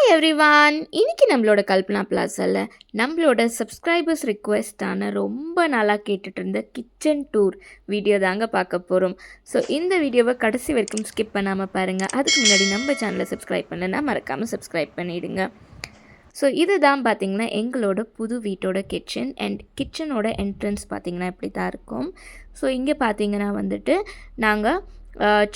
Hi everyone, இன்னைக்கு நம்மளோட கல்பனா பிளாஸால நம்மளோட சப்ஸ்கிரைபர்ஸ் ரிக்வெஸ்டான ரொம்ப நாளாக கேட்டுட்டு இருந்த கிச்சன் டூர் வீடியோ தாங்க பார்க்க போகிறோம். ஸோ இந்த வீடியோவை கடைசி வரைக்கும் ஸ்கிப் பண்ணாமல் பாருங்கள். அதுக்கு முன்னாடி நம்ம சேனலை சப்ஸ்கிரைப் பண்ணலன்னா மறக்காமல் சப்ஸ்கிரைப் பண்ணிவிடுங்க. ஸோ இது தான் பார்த்திங்கன்னா எங்களோட புது வீட்டோட கிச்சன் அண்ட் கிச்சனோட என்ட்ரன்ஸ் பார்த்திங்கன்னா இப்படி தான் இருக்கும். ஸோ இங்கே பார்த்திங்கன்னா வந்துட்டு நாங்கள்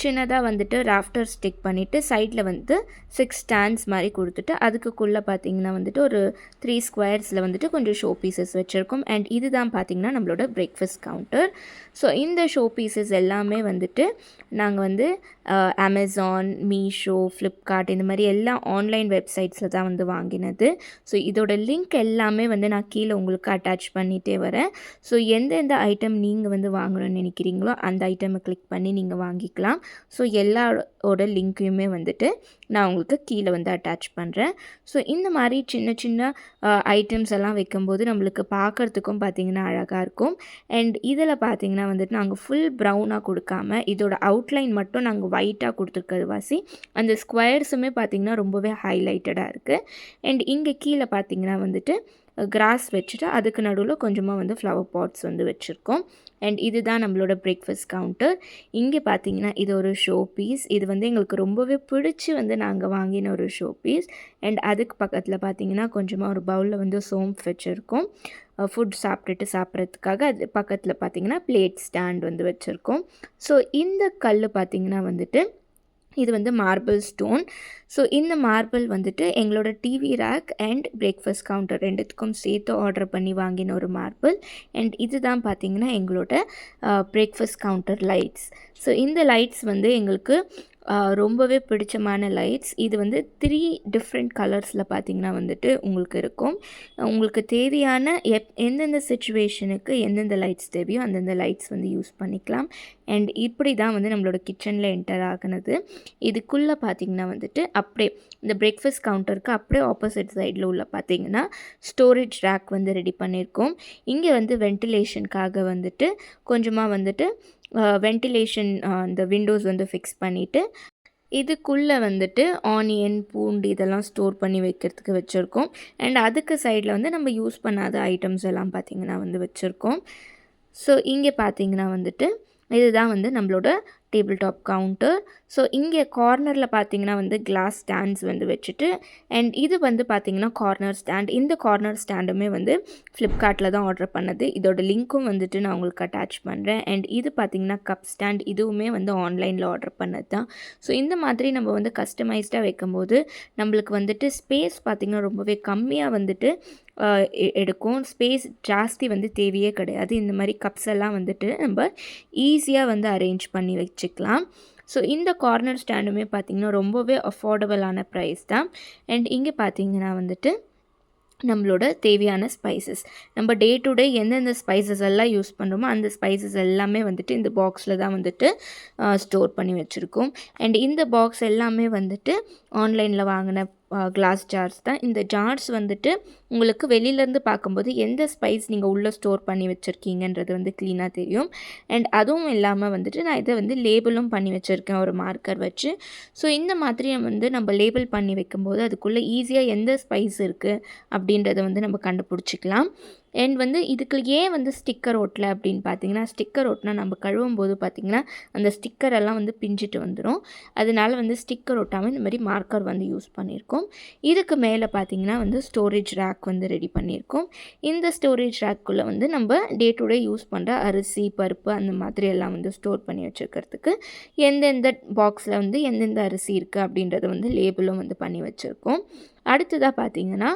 சின்னதாக வந்துட்டு ராஃப்டர் ஸ்டிக் பண்ணிவிட்டு சைடில் வந்து 6 ஸ்டாண்ட்ஸ் மாதிரி கொடுத்துட்டு அதுக்குள்ளே பார்த்திங்கன்னா வந்துட்டு ஒரு 3 ஸ்கொயர்ஸில் வந்துட்டு கொஞ்சம் ஷோ பீசஸ் வச்சுருக்கோம். அண்ட் இது தான் பார்த்திங்கன்னா நம்மளோட பிரேக்ஃபாஸ்ட் கவுண்டர். ஸோ இந்த ஷோ பீசஸ் எல்லாமே வந்துட்டு நாங்கள் வந்து அமேசான், மீஷோ, ஃப்ளிப்கார்ட் இந்த மாதிரி எல்லா ஆன்லைன் வெப்சைட்ஸில் தான் வந்து வாங்கினது. ஸோ இதோட லிங்க் எல்லாமே வந்து நான் கீழே உங்களுக்கு அட்டாச் பண்ணிகிட்டே வரேன். ஸோ எந்தெந்த ஐட்டம் நீங்கள் வந்து வாங்கணும்னு நினைக்கிறீங்களோ அந்த ஐட்டமை கிளிக் பண்ணி நீங்கள் வாங்கிக்கலாம். ஸோ எல்லாரோட லிங்க்கையுமே வந்துட்டு நான் உங்களுக்கு கீழே வந்து அட்டாச் பண்ணுறேன். ஸோ இந்த மாதிரி சின்ன சின்ன ஐட்டம்ஸ் எல்லாம் வைக்கும்போது நம்மளுக்கு பார்க்குறதுக்கும் பார்த்திங்கன்னா அழகாக இருக்கும். அண்ட் இதில் பார்த்திங்கன்னா வந்துட்டு நாங்கள் ஃபுல் ப்ரௌனாக கொடுக்காம இதோட அவுட்லைன் மட்டும் நாங்கள் ஒயிட்டாக கொடுத்துருக்கிறது வாசி அந்த ஸ்கொயர்ஸுமே பார்த்திங்கன்னா ரொம்பவே ஹைலைட்டடாக இருக்குது. அண்ட் இங்கே கீழே பார்த்திங்கன்னா வந்துட்டு கிராஸ் வச்சுட்டு அதுக்கு நடுவில் கொஞ்சமாக வந்து ஃப்ளவர் பாட்ஸ் வந்து வச்சுருக்கோம். அண்ட் இது தான் நம்மளோட பிரேக்ஃபாஸ்ட் கவுண்டர். இங்கே பார்த்தீங்கன்னா இது ஒரு ஷோ பீஸ். இது வந்து எங்களுக்கு ரொம்பவே பிடிச்சி வந்து நாங்கள் வாங்கின ஒரு ஷோ பீஸ். அண்ட் அதுக்கு பக்கத்தில் பார்த்தீங்கன்னா கொஞ்சமாக ஒரு பவுலில் வந்து சோம்ப் வச்சுருக்கோம் ஃபுட் சாப்பிட்றதுக்காக. அது பக்கத்தில் பார்த்திங்கன்னா பிளேட் ஸ்டாண்ட் வந்து வச்சுருக்கோம். ஸோ இந்த கல் பார்த்திங்கன்னா வந்துட்டு இது வந்து மார்பிள் ஸ்டோன். ஸோ இந்த மார்பிள் வந்துட்டு எங்களோட TV rack and breakfast counter ரெண்டுத்துக்கும் சேர்த்து ஆர்டர் பண்ணி வாங்கின ஒரு மார்பிள். அண்ட் இது தான் பார்த்திங்கன்னா எங்களோட பிரேக்ஃபாஸ்ட் கவுண்டர் லைட்ஸ். ஸோ இந்த லைட்ஸ் வந்து எங்களுக்கு ரொம்பவே பிடிச்சமான லைட்ஸ். இது வந்து 3 டிஃப்ரெண்ட் கலர்ஸில் பார்த்திங்கன்னா வந்துட்டு உங்களுக்கு இருக்கும். உங்களுக்கு தேவையான எந்தெந்த சிச்சுவேஷனுக்கு எந்தெந்த லைட்ஸ் தேவையோ அந்தந்த லைட்ஸ் வந்து யூஸ் பண்ணிக்கலாம். அண்ட் இப்படி தான் வந்து நம்மளோட கிச்சனில் என்டர் ஆகினது. இதுக்குள்ளே பார்த்திங்கன்னா வந்துட்டு அப்படியே இந்த பிரேக்ஃபாஸ்ட் கவுண்டருக்கு அப்படியே ஆப்போசிட் சைடில் உள்ள பார்த்திங்கன்னா ஸ்டோரேஜ் ரேக் வந்து ரெடி பண்ணியிருக்கோம். இங்கே வந்து வென்டிலேஷனுக்காக வந்துட்டு கொஞ்சமாக வந்துட்டு வென்டிலேஷன் அந்த விண்டோஸ் வந்து ஃபிக்ஸ் பண்ணிவிட்டு இதுக்குள்ளே வந்துட்டு ஆனியன், பூண்டு இதெல்லாம் ஸ்டோர் பண்ணி வைக்கிறதுக்கு வச்சுருக்கோம். அண்ட் அதுக்கு சைடில் வந்து நம்ம யூஸ் பண்ணாத ஐட்டம்ஸ் எல்லாம் பார்த்திங்கன்னா வந்து வச்சுருக்கோம். ஸோ இங்கே பார்த்திங்கன்னா வந்துட்டு இதுதான் வந்து நம்மளோட டேபிள் டாப் கவுண்டர். ஸோ இங்கே கார்னரில் பார்த்திங்கன்னா வந்து கிளாஸ் ஸ்டாண்ட்ஸ் வந்து வச்சுட்டு அண்ட் இது வந்து பார்த்திங்கன்னா கார்னர் ஸ்டாண்ட். இந்த கார்னர் ஸ்டாண்டுமே வந்து ஃப்ளிப்கார்ட்டில் தான் ஆர்டர் பண்ணது. இதோட லிங்க்கும் வந்துட்டு நான் உங்களுக்கு அட்டாச் பண்ணுறேன். அண்ட் இது பார்த்திங்கன்னா கப் ஸ்டாண்ட். இதுவுமே வந்து ஆன்லைனில் ஆர்டர் பண்ணது தான். ஸோ இந்த மாதிரி நம்ம வந்து கஸ்டமைஸ்டாக வைக்கும்போது நம்மளுக்கு வந்துட்டு ஸ்பேஸ் பார்த்திங்கன்னா ரொம்பவே கம்மியாக வந்துட்டு எடுக்கும். ஸ்பேஸ் ஜாஸ்தி வந்து தேவையே கிடையாது. இந்த மாதிரி கப்ஸ் எல்லாம் வந்துட்டு நம்ம ஈஸியாக வந்து அரேஞ்ச் பண்ணி வச்சுக்கலாம். ஸோ இந்த கார்னர் ஸ்டாண்டுமே பார்த்திங்கன்னா ரொம்பவே அஃபோர்டபுளான ப்ரைஸ் தான். அண்ட் இங்கே பார்த்திங்கன்னா வந்துட்டு நம்மளோட தேவையான ஸ்பைசஸ் நம்ம டே டு டே எந்தெந்த ஸ்பைசஸ் எல்லாம் யூஸ் பண்ணுறோமோ அந்த ஸ்பைசஸ் எல்லாமே வந்துட்டு இந்த பாக்ஸில் தான் வந்துட்டு ஸ்டோர் பண்ணி வச்சுருக்கோம். அண்ட் இந்த பாக்ஸ் எல்லாமே வந்துட்டு ஆன்லைனில் வாங்கின கிளாஸ் ஜார்ஸ் தான். இந்த ஜார்ஸ் வந்துட்டு உங்களுக்கு வெளியிலேருந்து பார்க்கும்போது எந்த ஸ்பைஸ் நீங்கள் உள்ளே ஸ்டோர் பண்ணி வச்சுருக்கீங்கன்றது வந்து க்ளீனாக தெரியும். அண்ட் அதுவும் இல்லாமல் வந்துட்டு நான் இதை வந்து லேபிளும் பண்ணி வச்சுருக்கேன் ஒரு மார்க்கர் வச்சு. ஸோ இந்த மாதிரி வந்து நம்ம லேபிள் பண்ணி வைக்கும்போது அதுக்குள்ளே ஈஸியாக எந்த ஸ்பைஸ் இருக்குது அப்படின்றத வந்து நம்ம கண்டுபிடிச்சிக்கலாம். அண்ட் வந்து இதுக்கு ஏன் வந்து ஸ்டிக்கர் ஓட்டலை அப்படின்னு பார்த்தீங்கன்னா ஸ்டிக்கர் ஓட்டினா நம்ம கழுவும் போது பார்த்திங்கன்னா அந்த ஸ்டிக்கர் எல்லாம் வந்து பிஞ்சிட்டு வந்துடும். அதனால் வந்து ஸ்டிக்கர் ஒட்டாமல் இந்த மாதிரி மார்க்கர் வந்து யூஸ் பண்ணியிருக்கோம். இதுக்கு மேலே பார்த்திங்கன்னா வந்து ஸ்டோரேஜ் ரேக் வந்து ரெடி பண்ணியிருக்கோம். இந்த ஸ்டோரேஜ் ரேக்குள்ளே வந்து நம்ம டே டு டே யூஸ் பண்ணுற அரிசி, பருப்பு அந்த மாதிரி எல்லாம் வந்து ஸ்டோர் பண்ணி வச்சுருக்கிறதுக்கு எந்தெந்த பாக்ஸில் வந்து எந்தெந்த அரிசி இருக்குது அப்படின்றத வந்து லேபிளும் வந்து பண்ணி வச்சுருக்கோம். அடுத்ததாக பார்த்திங்கன்னா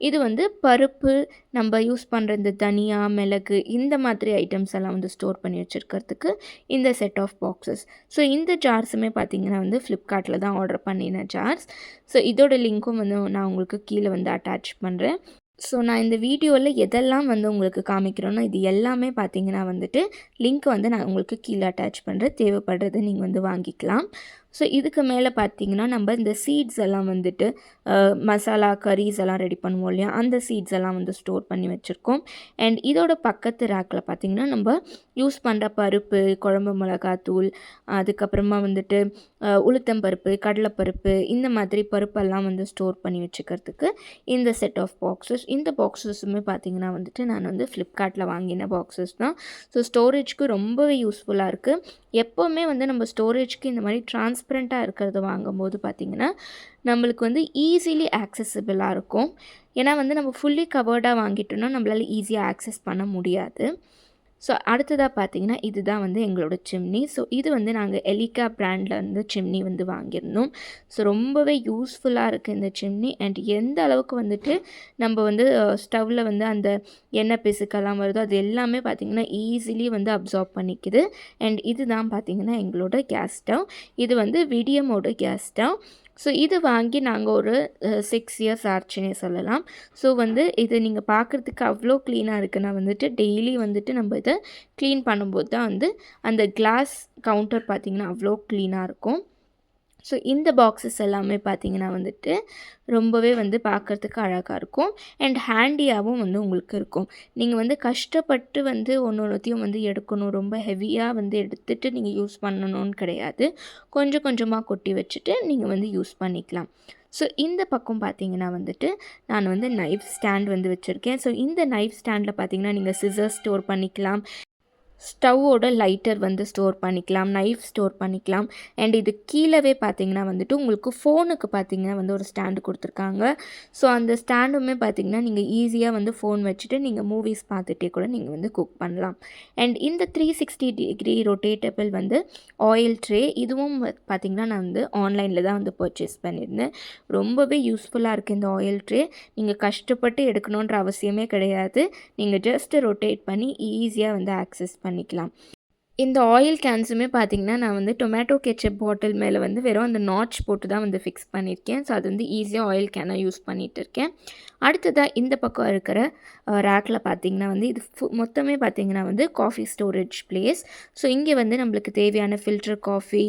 இது வந்து பருப்பு, நம்ம யூஸ் பண்ணுற இந்த தனியா, மிளகு இந்த மாதிரி ஐட்டம்ஸ் எல்லாம் வந்து ஸ்டோர் பண்ணி வச்சுருக்கிறதுக்கு இந்த செட் ஆஃப் பாக்ஸஸ். ஸோ இந்த ஜார்ஸுமே பார்த்திங்கன்னா வந்து ஃப்ளிப்கார்ட்டில் தான் ஆர்டர் பண்ணின ஜார்ஸ். ஸோ இதோட லிங்க்கும் வந்து நான் உங்களுக்கு கீழே வந்து அட்டாச் பண்ணுறேன். ஸோ நான் இந்த வீடியோவில் எதெல்லாம் வந்து உங்களுக்கு காமிக்கிறேனோ இது எல்லாமே பார்த்திங்கன்னா வந்துட்டு லிங்க் வந்து நான் உங்களுக்கு கீழே அட்டாச் பண்ணுறேன். தேவைப்படுறதை நீங்கள் வந்து வாங்கிக்கலாம். ஸோ இதுக்கு மேலே பார்த்திங்கன்னா நம்ம இந்த சீட்ஸ் எல்லாம் வந்துட்டு மசாலா கரீஸ் எல்லாம் ரெடி பண்ணுவோம் இல்லையா, அந்த சீட்ஸ் எல்லாம் வந்து ஸ்டோர் பண்ணி வச்சுருக்கோம். அண்ட் இதோட பக்கத்து ரேக்கில் பார்த்திங்கன்னா நம்ம யூஸ் பண்ணுற பருப்பு, குழம்பு மிளகாத்தூள், அதுக்கப்புறமா வந்துட்டு உளுத்தம்பருப்பு, கடலைப்பருப்பு இந்த மாதிரி பருப்பெல்லாம் வந்து ஸ்டோர் பண்ணி வச்சுக்கிறதுக்கு இந்த செட் ஆஃப் பாக்ஸஸ். இந்த பாக்ஸஸுமே பார்த்திங்கன்னா வந்துட்டு நான் வந்து ஃப்ளிப்கார்ட்டில் வாங்கின பாக்ஸஸ் தான். ஸோ ஸ்டோரேஜ்க்கு ரொம்பவே யூஸ்ஃபுல்லாக இருக்குது. எப்போவுமே வந்து நம்ம ஸ்டோரேஜ்க்கு இந்த மாதிரி டிரான்ஸ்பரண்ட்டாக இருக்கிறத வாங்கும்போது பார்த்திங்கன்னா நம்மளுக்கு வந்து ஈஸிலி ஆக்சஸபிளாக இருக்கும். ஏன்னா வந்து நம்ம ஃபுல்லி கவர்டாக வாங்கிட்டோம்னா நம்மளால் ஈஸியாக ஆக்சஸ் பண்ண முடியாது. ஸோ அடுத்ததாக பார்த்தீங்கன்னா இதுதான் வந்து எங்களோட சிம்னி. ஸோ இது வந்து நாங்கள் எலிகா பிராண்டில் வந்து சிம்னி வந்து வாங்கியிருந்தோம். ஸோ ரொம்பவே யூஸ்ஃபுல்லாக இருக்குது இந்த சிம்னி. அண்ட் எந்த அளவுக்கு வந்துட்டு நம்ம வந்து ஸ்டவ்வில் வந்து அந்த எண்ணெய் பிசுக்கெல்லாம் வருதோ அது எல்லாமே பார்த்திங்கன்னா ஈஸிலி வந்து அப்சார்ப் பண்ணிக்குது. அண்ட் இதுதான் பார்த்திங்கன்னா எங்களோட கேஸ் ஸ்டவ். இது வந்து விடியமோட கேஸ் ஸ்டவ். ஸோ இது வாங்கி நாங்கள் ஒரு 6 இயர்ஸ் ஆச்சுன்னே சொல்லலாம். ஸோ வந்து இது நீங்கள் பார்க்குறதுக்கு அவ்வளோ க்ளீனாக இருக்குன்னா வந்துட்டு டெய்லி வந்துட்டு நம்ம இதை க்ளீன் பண்ணும்போது தான் வந்து அந்த கிளாஸ் கவுண்டர் பார்த்திங்கன்னா அவ்வளோ க்ளீனாக இருக்கும். ஸோ இந்த பாக்ஸஸ் எல்லாமே பார்த்திங்கன்னா வந்துட்டு ரொம்பவே வந்து பார்க்குறதுக்கு அழகாக இருக்கும். அண்ட் ஹேண்டியாகவும் வந்து உங்களுக்கு இருக்கும். நீங்கள் வந்து கஷ்டப்பட்டு வந்து ஒன்றொன்றுத்தையும் வந்து எடுக்கணும், ரொம்ப ஹெவியாக வந்து எடுத்துகிட்டு நீங்கள் யூஸ் பண்ணணும்னு கிடையாது. கொஞ்சம் கொஞ்சமாக கொட்டி வச்சுட்டு நீங்கள் வந்து யூஸ் பண்ணிக்கலாம். ஸோ இந்த பக்கம் பார்த்திங்கன்னா வந்துட்டு நான் வந்து நைஃப் ஸ்டாண்ட் வந்து வச்சுருக்கேன். ஸோ இந்த நைஃப் ஸ்டாண்டில் பார்த்திங்கன்னா நீங்கள் சிசர்ஸ் ஸ்டோர் பண்ணிக்கலாம், ஸ்டவ்வோட லைட்டர் வந்து ஸ்டோர் பண்ணிக்கலாம், நைஃப் ஸ்டோர் பண்ணிக்கலாம். அண்ட் இது கீழவே பார்த்திங்கன்னா வந்துட்டு உங்களுக்கு ஃபோனுக்கு பார்த்திங்கன்னா வந்து ஒரு ஸ்டாண்டு கொடுத்துருக்காங்க. ஸோ அந்த ஸ்டாண்டுமே பார்த்திங்கன்னா நீங்கள் ஈஸியாக வந்து ஃபோன் வச்சுட்டு நீங்கள் மூவிஸ் பார்த்துட்டே கூட நீங்கள் வந்து குக் பண்ணலாம். அண்ட் இந்த 360 டிகிரி ரொட்டேட்டபிள் வந்து ஆயில் ட்ரே, இதுவும் பார்த்திங்கன்னா நான் வந்து ஆன்லைனில் தான் வந்து பர்ச்சேஸ் பண்ணியிருந்தேன். ரொம்பவே யூஸ்ஃபுல்லாக இருக்குது இந்த ஆயில் ட்ரே. நீங்கள் கஷ்டப்பட்டு எடுக்கணுன்ற அவசியமே கிடையாது. நீங்கள் ஜஸ்ட்டு ரொட்டேட் பண்ணி ஈஸியாக வந்து ஆக்சஸ் பண்ணிக்கலாம். இந்த ஆயில் கேன்ஸுமே பார்த்திங்கன்னா நான் வந்து டொமேட்டோ கெச்சப் பாட்டில் மேலே வந்து வெறும் அந்த நாட்ச் போட்டு தான் வந்து ஃபிக்ஸ் பண்ணியிருக்கேன். ஸோ அது வந்து ஈஸியாக ஆயில் கேனாக யூஸ் பண்ணிகிட்டு இருக்கேன். அடுத்ததாக இந்த பக்கம் இருக்கிற ரேக்கில் பார்த்திங்கன்னா வந்து இது மொத்தமே பார்த்திங்கன்னா வந்து காஃபி ஸ்டோரேஜ் பிளேஸ். ஸோ இங்கே வந்து நம்மளுக்கு தேவையான filter coffee,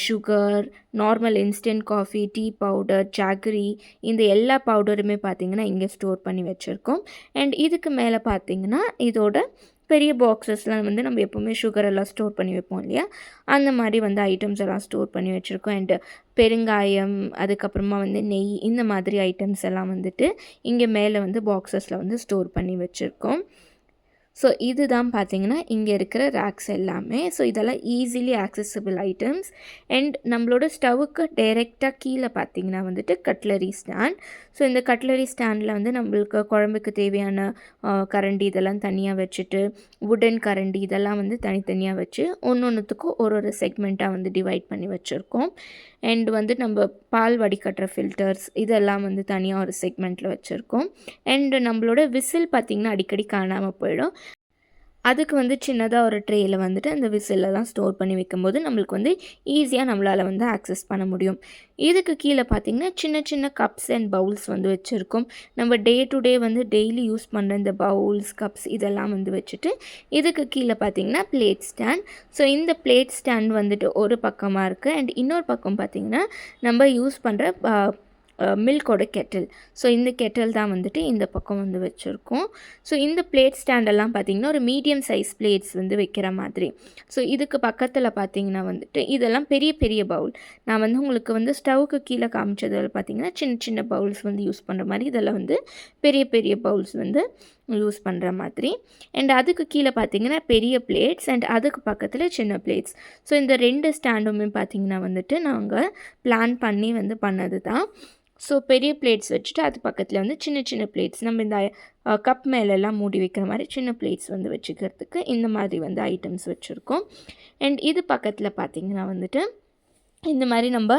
sugar, normal instant coffee, tea powder, jaggery இந்த எல்லா பவுடருமே பார்த்திங்கன்னா இங்கே ஸ்டோர் பண்ணி வச்சுருக்கோம். அண்ட் இதுக்கு மேலே பார்த்திங்கன்னா இதோட பெரிய பாக்ஸஸ்லாம் வந்து நம்ம எப்போவுமே சுகர் எல்லாம் ஸ்டோர் பண்ணி வைப்போம் இல்லையா, அந்த மாதிரி வந்து ஐட்டம்ஸ் எல்லாம் ஸ்டோர் பண்ணி வச்சுருக்கோம். அண்டு பெருங்காயம், அதுக்கப்புறமா வந்து நெய், இந்த மாதிரி ஐட்டம்ஸ் எல்லாம் வந்துட்டு இங்கே மேலே வந்து பாக்ஸஸில் வந்து ஸ்டோர் பண்ணி வச்சுருக்கோம். ஸோ இதுதான் பார்த்திங்கன்னா இங்கே இருக்கிற ரேக்ஸ் எல்லாமே. ஸோ இதெல்லாம் ஈஸிலி ஆக்சஸபிள் ஐட்டம்ஸ். அண்ட் நம்மளோட ஸ்டவ்வுக்கு டைரெக்டாக கீழே பார்த்திங்கன்னா வந்துட்டு கட்லரி ஸ்டாண்ட். ஸோ இந்த கட்லரி ஸ்டாண்டில் வந்து நம்மளுக்கு குழம்புக்கு தேவையான கரண்டி இதெல்லாம் தனியாக வச்சுட்டு, வுடன் கரண்டி இதெல்லாம் வந்து தனித்தனியாக வச்சு ஒன்றுத்துக்கும் ஒரு செக்மெண்ட்டாக வந்து டிவைட் பண்ணி வச்சுருக்கோம். அண்ட் வந்து நம்ம பால் வடிகட்டுற ஃபில்டர்ஸ் இதெல்லாம் வந்து தனியாக ஒரு செக்மெண்ட்டில் வச்சுருக்கோம். அண்டு நம்மளோட விசில் பார்த்திங்கன்னா அடிக்கடி காணாமல் போயிடும். அதுக்கு வந்து சின்னதாக ஒரு ட்ரேயில் வந்துட்டு அந்த விசிலெல்லாம் ஸ்டோர் பண்ணி வைக்கும்போது நம்மளுக்கு வந்து ஈஸியாக நம்மளால் வந்து ஆக்சஸ் பண்ண முடியும். இதுக்கு கீழே பார்த்திங்கன்னா சின்ன சின்ன கப்ஸ் அண்ட் பவுல்ஸ் வந்து வச்சுருக்கோம். நம்ம டே டு டே வந்து டெய்லி யூஸ் பண்ணுற இந்த பவுல்ஸ், கப்ஸ் இதெல்லாம் வந்து வச்சுட்டு இதுக்கு கீழே பார்த்திங்கன்னா பிளேட் ஸ்டாண்ட். ஸோ இந்த பிளேட் ஸ்டாண்ட் வந்துட்டு ஒரு பக்கமாக இருக்குது. அண்ட் இன்னொரு பக்கம் பார்த்திங்கன்னா நம்ம யூஸ் பண்ணுற மில்கோட கெட்டில். ஸோ இந்த கெட்டில் தான் வந்துட்டு இந்த பக்கம் வந்து வச்சுருக்கோம். ஸோ இந்த பிளேட் ஸ்டாண்டெல்லாம் பார்த்திங்கன்னா ஒரு மீடியம் சைஸ் பிளேட்ஸ் வந்து வைக்கிற மாதிரி. ஸோ இதுக்கு பக்கத்தில் பார்த்திங்கன்னா வந்துட்டு இதெல்லாம் பெரிய பெரிய பவுல். நான் வந்து உங்களுக்கு வந்து ஸ்டவ்வுக்கு கீழே காமிச்சதில் பார்த்திங்கன்னா சின்ன சின்ன பவுல்ஸ் வந்து யூஸ் பண்ணுற மாதிரி, இதெல்லாம் வந்து பெரிய பெரிய பவுல்ஸ் வந்து யூஸ் பண்ணுற மாதிரி. அண்ட் அதுக்கு கீழே பார்த்திங்கன்னா பெரிய பிளேட்ஸ் அண்ட் அதுக்கு பக்கத்தில் சின்ன பிளேட்ஸ். ஸோ இந்த 2 ஸ்டாண்டுமே பார்த்திங்கன்னா வந்துட்டு நாங்கள் பிளான் பண்ணி வந்து பண்ணது தான். ஸோ பெரிய பிளேட்ஸ் வச்சுட்டு அது பக்கத்தில் வந்து சின்ன சின்ன பிளேட்ஸ் நம்ம இந்த கப் மேலெல்லாம் மூடி வைக்கிற மாதிரி சின்ன பிளேட்ஸ் வந்து வச்சுக்கிறதுக்கு இந்த மாதிரி வந்து ஐட்டம்ஸ் வச்சுருக்கோம். அண்ட் இது பக்கத்தில் பார்த்திங்கன்னா வந்துட்டு இந்த மாதிரி நம்ம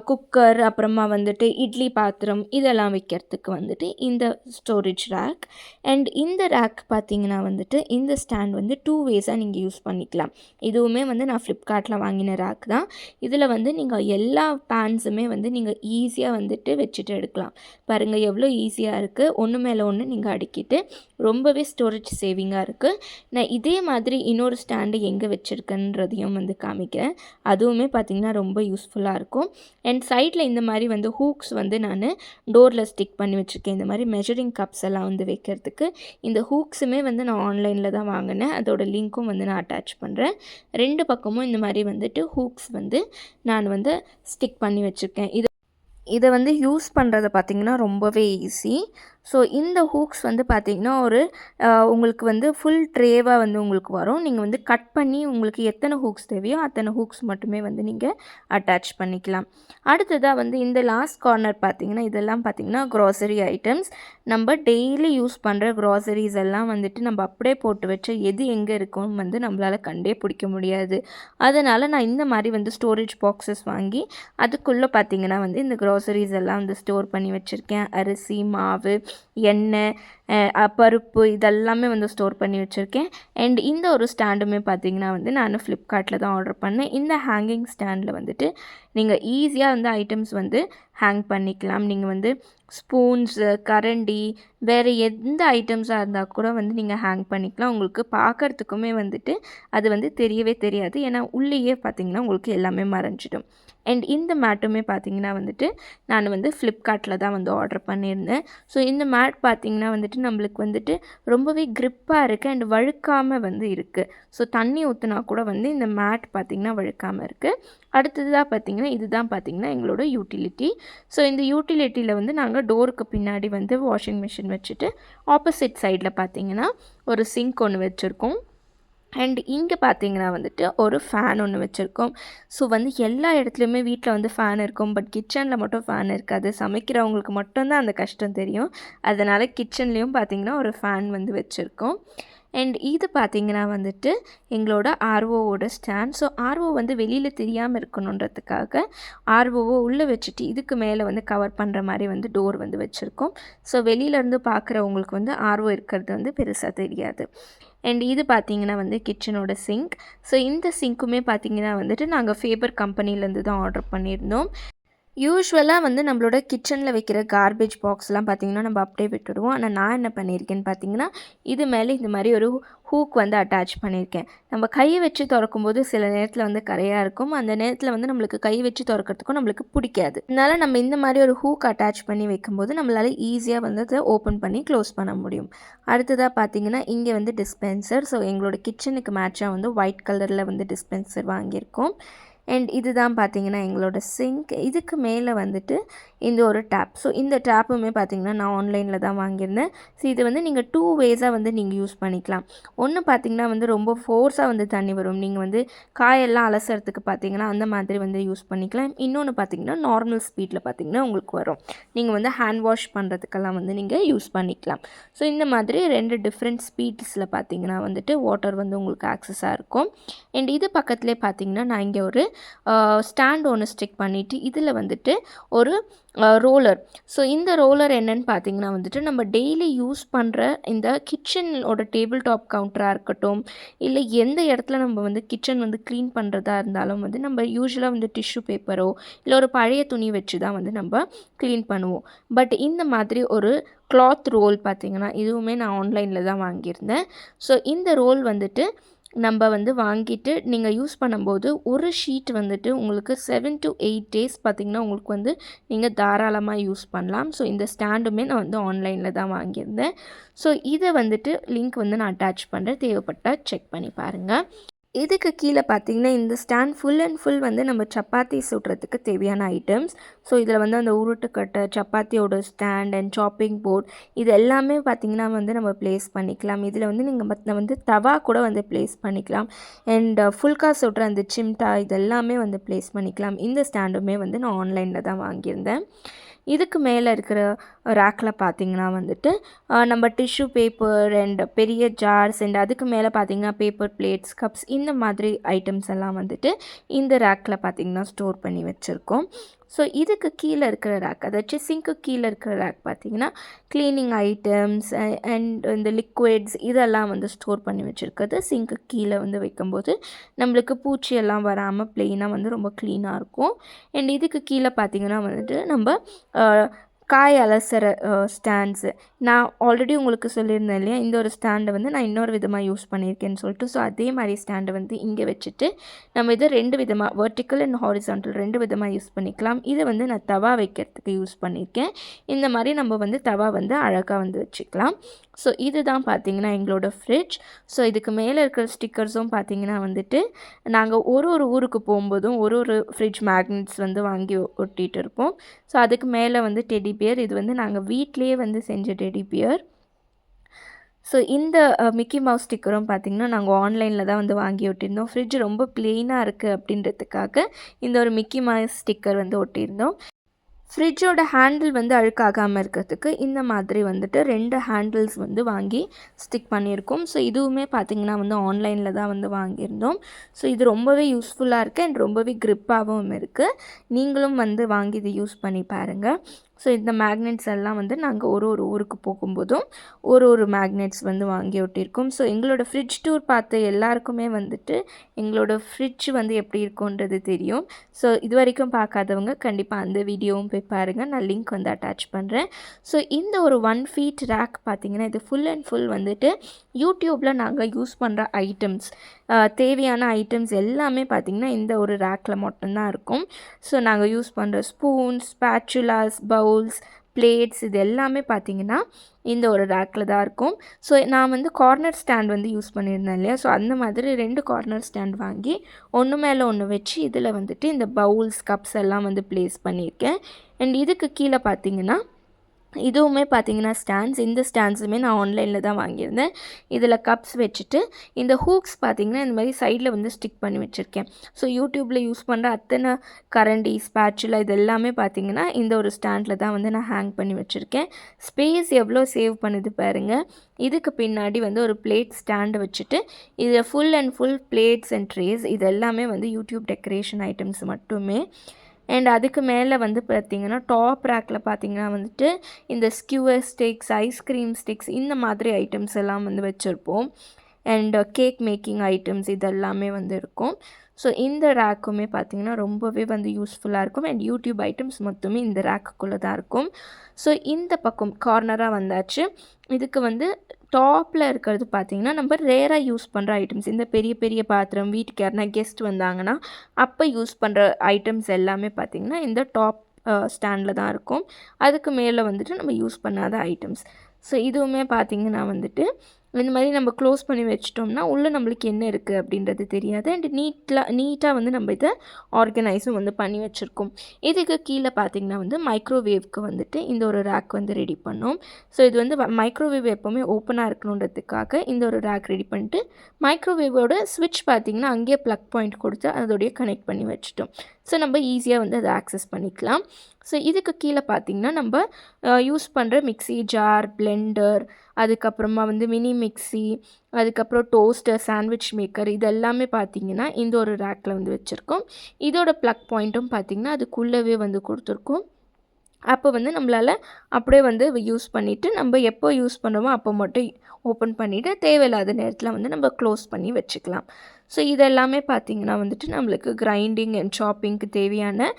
குக்கர், அப்புறமா வந்துட்டு இட்லி பாத்திரம் இதெல்லாம் வைக்கிறதுக்கு வந்துட்டு இந்த ஸ்டோரேஜ் ரேக். அண்ட் இந்த ரேக் பார்த்திங்கன்னா வந்துட்டு இந்த ஸ்டாண்ட் வந்து 2 வேஸாக நீங்கள் யூஸ் பண்ணிக்கலாம். இதுவுமே வந்து நான் ஃப்ளிப்கார்ட்டில் வாங்கின ரேக் தான். இதில் வந்து நீங்கள் எல்லா பேன்ஸுமே வந்து நீங்கள் ஈஸியாக வந்துட்டு வச்சுட்டு எடுக்கலாம். பாருங்கள் எவ்வளோ ஈஸியாக இருக்குது. ஒன்று மேலே ஒன்று நீங்கள் அடுக்கிட்டு ரொம்பவே ஸ்டோரேஜ் சேவிங்காக இருக்குது. நான் இதே மாதிரி இன்னொரு ஸ்டாண்டு எங்கே வச்சுருக்கேன்றதையும் வந்து காமிக்கிறேன். அதுவுமே பார்த்திங்கன்னா ரொம்ப ரொம்ப யூஸ்ஃபுல்லாக இருக்கும். அண்ட் சைடில் இந்த மாதிரி வந்து ஹூக்ஸ் வந்து நான் டோரில் ஸ்டிக் பண்ணி வச்சுருக்கேன். இந்த மாதிரி மெஷரிங் கப்ஸ் எல்லாம் வந்து வைக்கிறதுக்கு இந்த ஹூக்ஸுமே வந்து நான் ஆன்லைனில் தான் வாங்கினேன். அதோட லிங்க்கும் வந்து நான் அட்டாச் பண்ணுறேன். 2 பக்கமும் இந்த மாதிரி வந்துட்டு ஹூக்ஸ் வந்து நான் வந்து ஸ்டிக் பண்ணி வச்சுருக்கேன். இதை வந்து யூஸ் பண்ணுறது பார்த்திங்கன்னா ரொம்பவே ஈஸி. ஸோ இந்த ஹூக்ஸ் வந்து பார்த்திங்கன்னா உங்களுக்கு வந்து ஃபுல் ட்ரேவாக வந்து உங்களுக்கு வரும். நீங்கள் வந்து கட் பண்ணி உங்களுக்கு எத்தனை ஹூக்ஸ் தேவையோ அத்தனை ஹூக்ஸ் மட்டுமே வந்து நீங்கள் அட்டாச் பண்ணிக்கலாம். அடுத்ததாக வந்து இந்த லாஸ்ட் கார்னர் பார்த்திங்கன்னா இதெல்லாம் பார்த்திங்கன்னா க்ராசரி ஐட்டம்ஸ். நம்ம டெய்லி யூஸ் பண்ணுற க்ராசரிஸ் எல்லாம் வந்துட்டு நம்ம அப்படியே போட்டு வச்ச எது எங்கே இருக்கும்னு வந்து நம்மளால் கண்டே பிடிக்க முடியாது. அதனால் நான் இந்த மாதிரி வந்து ஸ்டோரேஜ் பாக்ஸஸ் வாங்கி அதுக்குள்ளே பார்த்திங்கன்னா வந்து இந்த க்ராசரிஸ் எல்லாம் வந்து ஸ்டோர் பண்ணி வச்சுருக்கேன். அரிசி, மாவு, எண்ணெய், பருப்பு இதெல்லாமே வந்து ஸ்டோர் பண்ணி வச்சுருக்கேன். அண்ட் இந்த ஒரு ஸ்டாண்டுமே பார்த்திங்கன்னா வந்து நான் ஃப்ளிப்கார்ட்டில் தான் ஆர்டர் பண்ணேன். இந்த ஹேங்கிங் ஸ்டாண்டில் வந்துட்டு நீங்கள் ஈஸியாக வந்து ஐட்டம்ஸ் வந்து ஹேங் பண்ணிக்கலாம். நீங்கள் வந்து ஸ்பூன்ஸு, கரண்டி, வேறு எந்த ஐட்டம்ஸாக இருந்தால் கூட வந்து நீங்கள் ஹேங் பண்ணிக்கலாம். உங்களுக்கு பார்க்குறதுக்குமே வந்துட்டு அது வந்து தெரியவே தெரியாது. ஏன்னா உள்ளேயே பார்த்திங்கன்னா உங்களுக்கு எல்லாமே மறைஞ்சிடும். அண்ட் இந்த மேட்டுமே பார்த்திங்கன்னா வந்துட்டு நான் வந்து ஃப்ளிப்கார்ட்டில் தான் வந்து ஆர்டர் பண்ணியிருந்தேன். ஸோ இந்த மேட் பார்த்திங்கன்னா வந்துட்டு நம்மளுக்கு வந்துட்டு ரொம்பவே க்ரிப்பாக இருக்குது அண்ட் வழுக்காமல் வந்து இருக்குது. ஸோ தண்ணி ஊற்றினா கூட வந்து இந்த மேட் பார்த்திங்கன்னா வழுக்காமல் இருக்குது. அடுத்ததாக பார்த்திங்கன்னா இதுதான் பார்த்திங்கன்னா எங்களோட யூட்டிலிட்டி. ஸோ இந்த யூட்டிலிட்டியில் வந்து நாங்கள் டோருக்கு பின்னாடி வந்து வாஷிங் மிஷின் வச்சுட்டு ஆப்போசிட் சைடில் பார்த்திங்கன்னா ஒரு சிங்க் ஒன்று வச்சுருக்கோம். அண்ட் இங்கே பார்த்திங்கன்னா வந்துட்டு ஒரு ஃபேன் ஒன்று வச்சுருக்கோம். ஸோ வந்து எல்லா இடத்துலையுமே வீட்டில் வந்து ஃபேன் இருக்கும். பட் கிச்சனில் மட்டும் ஃபேன் இருக்காது. சமைக்கிறவங்களுக்கு மட்டும்தான் அந்த கஷ்டம் தெரியும். அதனால் கிச்சன்லேயும் பார்த்திங்கன்னா ஒரு ஃபேன் வந்து வச்சுருக்கோம். அண்ட் இது பார்த்திங்கன்னா வந்துட்டு எங்களோட ஆர்ஓவோட ஸ்டாண்ட். ஸோ ஆர்ஓ வந்து வெளியில் தெரியாமல் இருக்கணுன்றதுக்காக ஆர்ஓவை உள்ளே வச்சுட்டு இதுக்கு மேலே வந்து கவர் பண்ணுற மாதிரி வந்து டோர் வந்து வச்சுருக்கோம். ஸோ வெளியிலேருந்து பார்க்குறவங்களுக்கு வந்து ஆர்ஓ இருக்கிறது வந்து பெருசாக தெரியாது. அண்ட் இது பார்த்திங்கன்னா வந்து கிச்சனோட சிங்க். ஸோ இந்த சிங்க்குமே பார்த்திங்கன்னா வந்துட்டு நாங்கள் ஃபேபர் கம்பெனிலேருந்து தான் ஆர்டர் பண்ணியிருந்தோம். யூஸ்வலாக வந்து நம்மளோட கிச்சனில் வைக்கிற கார்பேஜ் பாக்ஸ்லாம் பார்த்திங்கன்னா நம்ம அப்படியே விட்டுடுவோம். ஆனால் நான் என்ன பண்ணியிருக்கேன்னு பார்த்திங்கன்னா இது மேலே இந்த மாதிரி ஒரு ஹூக் வந்து அட்டாச் பண்ணியிருக்கேன். நம்ம கையை வச்சு திறக்கும்போது சில நேரத்தில் வந்து கரையாக இருக்கும். அந்த நேரத்தில் வந்து நம்மளுக்கு கை வச்சு திறக்கிறதுக்கும் நம்மளுக்கு பிடிக்காது. அதனால் நம்ம இந்த மாதிரி ஒரு ஹூக் அட்டாச் பண்ணி வைக்கும்போது நம்மளால் ஈஸியாக வந்து அதை ஓப்பன் பண்ணி க்ளோஸ் பண்ண முடியும். அடுத்ததாக பார்த்திங்கன்னா இங்கே வந்து டிஸ்பென்சர். ஸோ எங்களோட கிச்சனுக்கு மேட்சாக வந்து ஒயிட் கலரில் வந்து டிஸ்பென்சர் வாங்கியிருக்கோம். அண்ட் இதுதான் பார்த்திங்கன்னா எங்களோட சிங்க். இதுக்கு மேலே வந்துட்டு இந்த ஒரு டேப். ஸோ இந்த டேப்புமே பார்த்திங்கன்னா நான் ஆன்லைனில் தான் வாங்கியிருந்தேன். ஸோ இது வந்து நீங்கள் 2 வேஸாக வந்து நீங்கள் யூஸ் பண்ணிக்கலாம். ஒன்று பார்த்திங்கன்னா வந்து ரொம்ப ஃபோர்ஸாக வந்து தண்ணி வரும். நீங்கள் வந்து காயெல்லாம் அலசுறதுக்கு பார்த்திங்கன்னா அந்த மாதிரி வந்து யூஸ் பண்ணிக்கலாம். இன்னொன்று பார்த்திங்கன்னா நார்மல் ஸ்பீடில் பார்த்திங்கன்னா உங்களுக்கு வரும். நீங்கள் வந்து ஹேண்ட் வாஷ் பண்ணுறதுக்கெல்லாம் வந்து நீங்கள் யூஸ் பண்ணிக்கலாம். ஸோ இந்த மாதிரி 2 டிஃப்ரெண்ட் ஸ்பீட்ஸில் பார்த்திங்கன்னா வந்துட்டு வாட்டர் வந்து உங்களுக்கு ஆக்சஸாக இருக்கும். அண்ட் இது பக்கத்துலேயே பார்த்திங்கன்னா நான் இங்கே ஒரு ஸ்டாண்ட் ஒன்று ஸ்டிக் பண்ணிவிட்டு இதில் வந்துட்டு ஒரு ரோலர். ஸோ இந்த ரோலர் என்னன்னு பார்த்திங்கன்னா வந்துட்டு நம்ம டெய்லி யூஸ் பண்ணுற இந்த கிச்சனோட டேபிள் டாப் கவுண்டராக இருக்கட்டும், இல்லை எந்த இடத்துல நம்ம வந்து கிச்சன் வந்து க்ளீன் பண்ணுறதா இருந்தாலும் வந்து நம்ம யூஸ்வலாக வந்து டிஷ்யூ பேப்பரோ இல்லை ஒரு பழைய துணி வச்சு தான் வந்து நம்ம க்ளீன் பண்ணுவோம். பட் இந்த மாதிரி ஒரு கிளாத் ரோல் பார்த்திங்கன்னா இதுவுமே நான் ஆன்லைனில் தான் வாங்கியிருந்தேன். ஸோ இந்த ரோல் வந்துட்டு நம்ம வந்து வாங்கிட்டு நீங்கள் யூஸ் பண்ணும்போது ஒரு ஷீட் வந்துட்டு உங்களுக்கு 7 to 8 days பார்த்திங்கன்னா உங்களுக்கு வந்து நீங்கள் தாராளமாக யூஸ் பண்ணலாம். ஸோ இந்த ஸ்டாண்டுமே நான் வந்து ஆன்லைனில் தான் வாங்கியிருந்தேன். ஸோ இதை வந்துட்டு லிங்க் வந்து நான் அட்டாச் பண்ணுறேன். தேவைப்பட்டால் செக் பண்ணி பாருங்கள். இதுக்கு கீழே பார்த்திங்கன்னா இந்த ஸ்டாண்ட் ஃபுல் அண்ட் ஃபுல் வந்து நம்ம சப்பாத்தி சுடுறதுக்கு தேவையான ஐட்டம்ஸ். ஸோ இதில் வந்து அந்த உருட்டுக்கட்டை, சப்பாத்தியோட ஸ்டாண்ட் அண்ட் சாப்பிங் போர்ட் இது எல்லாமே பார்த்திங்கன்னா வந்து நம்ம ப்ளேஸ் பண்ணிக்கலாம். இதில் வந்து நீங்கள் வந்து தவா கூட வந்து ப்ளேஸ் பண்ணிக்கலாம். அண்ட் ஃபுல்கா சுடுற அந்த சிம்டா இதெல்லாமே வந்து ப்ளேஸ் பண்ணிக்கலாம். இந்த ஸ்டாண்டுமே வந்து நான் ஆன்லைனில் தான் வாங்கியிருந்தேன். இதுக்கு மேலே இருக்கிற ரேக்கில் பார்த்திங்கன்னா வந்துட்டு நம்ம டிஷ்யூ பேப்பர் அண்ட் பெரிய ஜார்ஸ் அண்ட் அதுக்கு மேலே பார்த்திங்கன்னா பேப்பர் பிளேட்ஸ், கப்ஸ் இந்த மாதிரி ஐட்டம்ஸ் எல்லாம் வந்துட்டு இந்த ரேக்கில் பார்த்திங்கன்னா ஸ்டோர் பண்ணி வச்சுருக்கோம். ஸோ இதுக்கு கீழே இருக்கிற ரேக், அதாச்சும் சிங்க்கு கீழே இருக்கிற ரேக் பார்த்திங்கன்னா க்ளீனிங் ஐட்டம்ஸ் அண்ட் இந்த லிக்விட்ஸ் இதெல்லாம் வந்து ஸ்டோர் பண்ணி வச்சுருக்கிறது. சிங்க்கு கீழே வந்து வைக்கும்போது நம்மளுக்கு பூச்சியெல்லாம் வராமல் ப்ளெயினாக வந்து ரொம்ப க்ளீனாக இருக்கும். அண்ட் இதுக்கு கீழே பார்த்திங்கன்னா வந்துட்டு நம்ம காய் அலசுற ஸ்டாண்ட்ஸு. நான் ஆல்ரெடி உங்களுக்கு சொல்லியிருந்தேன் இல்லையா, இந்த ஒரு ஸ்டாண்டை வந்து நான் இன்னொரு விதமாக யூஸ் பண்ணியிருக்கேன்னு சொல்லிட்டு. ஸோ அதே மாதிரி ஸ்டாண்டை வந்து இங்கே வச்சுட்டு நம்ம இதை 2 விதமாக, வெர்டிக்கல் அண்ட் ஹாரிசான்டல் 2 விதமாக யூஸ் பண்ணிக்கலாம். இதை வந்து நான் தவா வைக்கிறதுக்கு யூஸ் பண்ணியிருக்கேன். இந்த மாதிரி நம்ம வந்து தவா வந்து அழகாக வந்து வச்சுக்கலாம். ஸோ இது தான் பார்த்திங்கன்னா எங்களோட ஃப்ரிட்ஜ். ஸோ இதுக்கு மேலே இருக்கிற ஸ்டிக்கர்ஸும் பார்த்திங்கன்னா வந்துட்டு நாங்கள் ஒரு ஊருக்கு போகும்போதும் ஒரு ஃப்ரிட்ஜ் மேக்னெட்ஸ் வந்து வாங்கி ஒட்டிகிட்டு இருப்போம். ஸோ அதுக்கு மேலே வந்து டெடி பியர். இது வந்து நாங்கள் வீட்டிலேயே வந்து செஞ்ச டெடி பியர். ஸோ இந்த மிக்கி மவுஸ் ஸ்டிக்கரும் பார்த்திங்கன்னா நாங்கள் ஆன்லைனில் தான் வந்து வாங்கி ஒட்டியிருந்தோம். ஃப்ரிட்ஜ் ரொம்ப ப்ளெயினாக இருக்குது அப்படின்றதுக்காக இந்த ஒரு மிக்கி மவுஸ் ஸ்டிக்கர் வந்து ஒட்டியிருந்தோம். ஃப்ரிட்ஜோட ஹேண்டில் வந்து அழுக்காகாமல் இருக்கிறதுக்கு இந்த மாதிரி வந்துட்டு 2 ஹேண்டில்ஸ் வந்து வாங்கி ஸ்டிக் பண்ணியிருக்கோம். ஸோ இதுவுமே பார்த்திங்கன்னா வந்து ஆன்லைனில் தான் வந்து வாங்கியிருந்தோம். ஸோ இது ரொம்பவே யூஸ்ஃபுல்லாக இருக்குது அண்ட் ரொம்பவே க்ரிப்பாகவும் இருக்குது. நீங்களும் வந்து வாங்கி இது யூஸ் பண்ணி பாருங்கள். ஸோ இந்த மேக்னெட்ஸ் எல்லாம் வந்து நாங்கள் ஒரு ஊருக்கு போகும்போதும் ஒரு மேக்னெட்ஸ் வந்து வாங்கி ஒட்டியிருக்கோம். ஸோ எங்களோட ஃப்ரிட்ஜ் டூர் பார்த்த எல்லாருக்குமே வந்துட்டு எங்களோட ஃப்ரிட்ஜ் வந்து எப்படி இருக்குன்றது தெரியும். ஸோ இது வரைக்கும் பார்க்காதவங்க கண்டிப்பாக அந்த வீடியோவும் போய் பாருங்கள். நான் லிங்க் வந்து அட்டாச் பண்ணுறேன். ஸோ இந்த ஒரு 1 feet ரேக் பார்த்திங்கன்னா இது ஃபுல் அண்ட் ஃபுல் வந்துட்டு யூடியூப்பில் நாங்கள் யூஸ் பண்ணுற ஐட்டம்ஸ், தேவையான ஐட்டம்ஸ் எல்லாமே பார்த்திங்கன்னா இந்த ஒரு ரேக்கில் மட்டும்தான் இருக்கும். ஸோ நாங்கள் யூஸ் பண்ணுற ஸ்பூன்ஸ், ஸ்பேச்சுலாஸ், பவுல்ஸ், பிளேட்ஸ் இது எல்லாமே பார்த்திங்கன்னா இந்த ஒரு ரேக்கில் தான் இருக்கும். ஸோ நான் வந்து கார்னர் ஸ்டாண்ட் வந்து யூஸ் பண்ணியிருந்தேன் இல்லையா, ஸோ அந்த மாதிரி 2 கார்னர் ஸ்டாண்ட் வாங்கி ஒன்று மேலே ஒன்று வச்சு இதில் வந்துட்டு இந்த பவுல்ஸ், கப்ஸ் எல்லாம் வந்து ப்ளேஸ் பண்ணியிருக்கேன். அண்ட் இதுக்கு கீழே பார்த்திங்கன்னா இதுவுமே பார்த்திங்கன்னா ஸ்டாண்ட்ஸ். இந்த ஸ்டாண்ட்ஸுமே நான் ஆன்லைனில் தான் வாங்கியிருந்தேன். இதில் கப்ஸ் வச்சுட்டு இந்த ஹூக்ஸ் பார்த்திங்கன்னா இந்த மாதிரி சைடில் வந்து ஸ்டிக் பண்ணி வச்சுருக்கேன். ஸோ யூடியூப்பில் யூஸ் பண்ணுற அத்தனை கரண்டி, ஸ்பேச்சுலா இது எல்லாமே பார்த்திங்கன்னா இந்த ஒரு ஸ்டாண்டில் தான் வந்து நான் ஹேங் பண்ணி வச்சுருக்கேன். ஸ்பேஸ் எவ்வளோ சேவ் பண்ணுது பாருங்கள். இதுக்கு பின்னாடி வந்து ஒரு பிளேட் ஸ்டாண்டு வச்சுட்டு இதில் full and full plates and trays இது எல்லாமே வந்து யூடியூப் டெக்கரேஷன் ஐட்டம்ஸ் மட்டுமே. அண்ட் அதுக்கு மேலே வந்து பார்த்திங்கன்னா டாப் ரேக்கில் பார்த்திங்கன்னா வந்துட்டு இந்த ஸ்கியூவர் ஸ்டிக்ஸ், ஐஸ்கிரீம் ஸ்டிக்ஸ் இந்த மாதிரி ஐட்டம்ஸ் எல்லாம் வந்து வச்சுருப்போம். அண்ட் கேக் மேக்கிங் ஐட்டம்ஸ் இதெல்லாமே வந்து இருக்கும். ஸோ இந்த ரேக்குமே பார்த்திங்கன்னா ரொம்பவே வந்து யூஸ்ஃபுல்லாக இருக்கும். அண்ட் யூடியூப் ஐட்டம்ஸ் மொத்தமே இந்த ரேக்குக்குள்ளே தான் இருக்கும். ஸோ இந்த பக்கம் கார்னராக வந்தாச்சு. இதுக்கு வந்து டாப்பில் இருக்கிறது பார்த்திங்கன்னா நம்ம ரேராக யூஸ் பண்ணுற ஐட்டம்ஸ். இந்த பெரிய பாத்திரம், வீட்டுக்கு யாருனா கெஸ்ட் வந்தாங்கன்னா அப்போ யூஸ் பண்ணுற ஐட்டம்ஸ் எல்லாமே பார்த்திங்கன்னா இந்த டாப் ஸ்டாண்டில் தான் இருக்கும். அதுக்கு மேலே வந்துட்டு நம்ம யூஸ் பண்ணாத ஐட்டம்ஸ். ஸோ இதுவுமே பார்த்திங்கன்னா வந்துட்டு இந்த மாதிரி நம்ம க்ளோஸ் பண்ணி வச்சிட்டோம்னா உள்ளே நம்மளுக்கு என்ன இருக்குது அப்படின்றது தெரியாது. அண்ட் நீட்டாக வந்து நம்ம இதை ஆர்கனைஸும் வந்து பண்ணி வச்சுருக்கோம். இதுக்கு கீழே பார்த்திங்கன்னா வந்து மைக்ரோவேவ்க்கு வந்துட்டு இந்த ஒரு ரேக் வந்து ரெடி பண்ணோம். ஸோ இது வந்து மைக்ரோவேவ் எப்போவுமே ஓப்பனாக இருக்கணுன்றதுக்காக இந்த ஒரு ரேக் ரெடி பண்ணிட்டு மைக்ரோவேவோட ஸ்விட்ச் பார்த்திங்கன்னா அங்கேயே ப்ளக் பாயிண்ட் கொடுத்து அதோடைய கனெக்ட் பண்ணி வச்சுட்டோம். ஸோ நம்ம ஈஸியாக வந்து அதை ஆக்சஸ் பண்ணிக்கலாம். ஸோ இதுக்கு கீழே பார்த்திங்கன்னா நம்ம யூஸ் பண்ணுற மிக்ஸி ஜார், பிளெண்டர், அதுக்கப்புறமா வந்து மினி மிக்ஸி, அதுக்கப்புறம் டோஸ்டர், சாண்ட்விச் மேக்கர் இது எல்லாமே பார்த்திங்கன்னா இந்த ஒரு ரேக்கில் வந்து வச்சுருக்கோம். இதோட ப்ளக் பாயிண்ட்டும் பார்த்திங்கன்னா அதுக்குள்ளவே வந்து கொடுத்துருக்கோம். அப்போ வந்து நம்மளால் அப்படியே வந்து யூஸ் பண்ணிவிட்டு நம்ம எப்போ யூஸ் பண்ணுறோமோ அப்போ மட்டும் ஓப்பன் பண்ணிவிட்டு தேவையில்லாத நேரத்தில் வந்து நம்ம க்ளோஸ் பண்ணி வச்சுக்கலாம். ஸோ இதெல்லாமே பார்த்திங்கன்னா வந்துட்டு நம்மளுக்கு கிரைண்டிங் அண்ட் சாப்பிங்க்கு தேவையான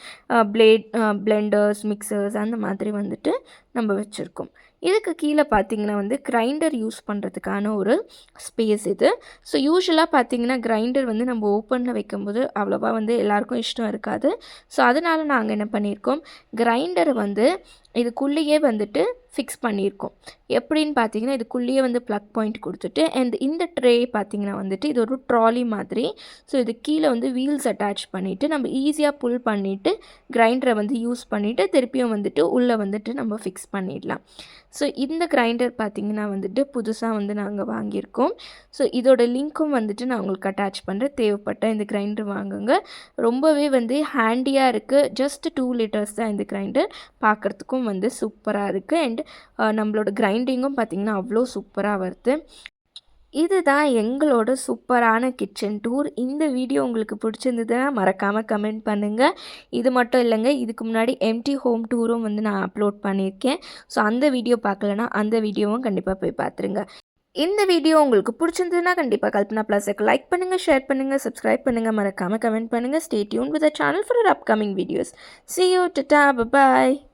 பிளெண்டர்ஸ், மிக்சர்ஸ் அந்த மாதிரி வந்துட்டு நம்ம வச்சுருக்கோம். இதுக்கு கீழே பார்த்திங்கன்னா வந்து கிரைண்டர் யூஸ் பண்ணுறதுக்கான ஒரு ஸ்பேஸ் இது. ஸோ யூஸ்வலாக பார்த்திங்கன்னா கிரைண்டர் வந்து நம்ம ஓப்பனில் வைக்கும்போது அவ்வளோவா வந்து எல்லாருக்கும் இஷ்டம் இருக்காது. ஸோ அதனால் நாங்கள் என்ன பண்ணியிருக்கோம், கிரைண்டரை வந்து இதுக்குள்ளேயே வந்துட்டு ஃபிக்ஸ் பண்ணியிருக்கோம். எப்படின்னு பார்த்தீங்கன்னா இதுக்குள்ளேயே வந்து ப்ளக் பாயிண்ட் கொடுத்துட்டு அண்ட் இந்த ட்ரே பார்த்திங்கன்னா வந்துட்டு இது ஒரு ட்ராலி மாதிரி. ஸோ இது கீழே வந்து வீல்ஸ் அட்டாச் பண்ணிவிட்டு நம்ம ஈஸியாக புல் பண்ணிவிட்டு கிரைண்டரை வந்து யூஸ் பண்ணிவிட்டு திருப்பியும் வந்துட்டு உள்ளே வந்துட்டு நம்ம ஃபிக்ஸ் பண்ணிடலாம். ஸோ இந்த கிரைண்டர் பார்த்திங்கன்னா வந்துட்டு புதுசாக வந்து நாங்கள் வாங்கியிருக்கோம். ஸோ இதோட லிங்க்கும் வந்துட்டு நான் உங்களுக்கு அட்டாச் பண்ணுறேன். தேவைப்பட்ட இந்த கிரைண்டர் வாங்குங்க. ரொம்பவே வந்து ஹேண்டியாக இருக்குது. ஜஸ்ட் 2 liters தான் இந்த கிரைண்டர். பார்க்குறதுக்கும் வந்து சூப்பராக இருக்குது. அண்ட் நம்மளோட கிரைண்டிங்கும் பார்த்திங்கன்னா அவ்வளோ சூப்பராக வருது. இதுதான் எங்களோட சூப்பரான கிச்சன் டூர். இந்த வீடியோ உங்களுக்கு பிடிச்சிருந்ததுன்னா மறக்காமல் கமெண்ட் பண்ணுங்கள். இது மட்டும் இல்லைங்க, இதுக்கு முன்னாடி எம்டி ஹோம் டூரும் வந்து நான் அப்லோட் பண்ணியிருக்கேன். ஸோ அந்த வீடியோ பார்க்கலன்னா அந்த வீடியோவும் கண்டிப்பாக போய் பார்த்துருங்க. இந்த வீடியோ உங்களுக்கு பிடிச்சிருந்ததுன்னா கண்டிப்பாக கல்பனா பிளாஸுக்கு லைக் பண்ணுங்கள், ஷேர் பண்ணுங்கள், சப்ஸ்கிரைப் பண்ணுங்கள், மறக்காமல் கமெண்ட் பண்ணுங்கள். Stay tune with the channel for upcoming videos. See you, tata, bye bye.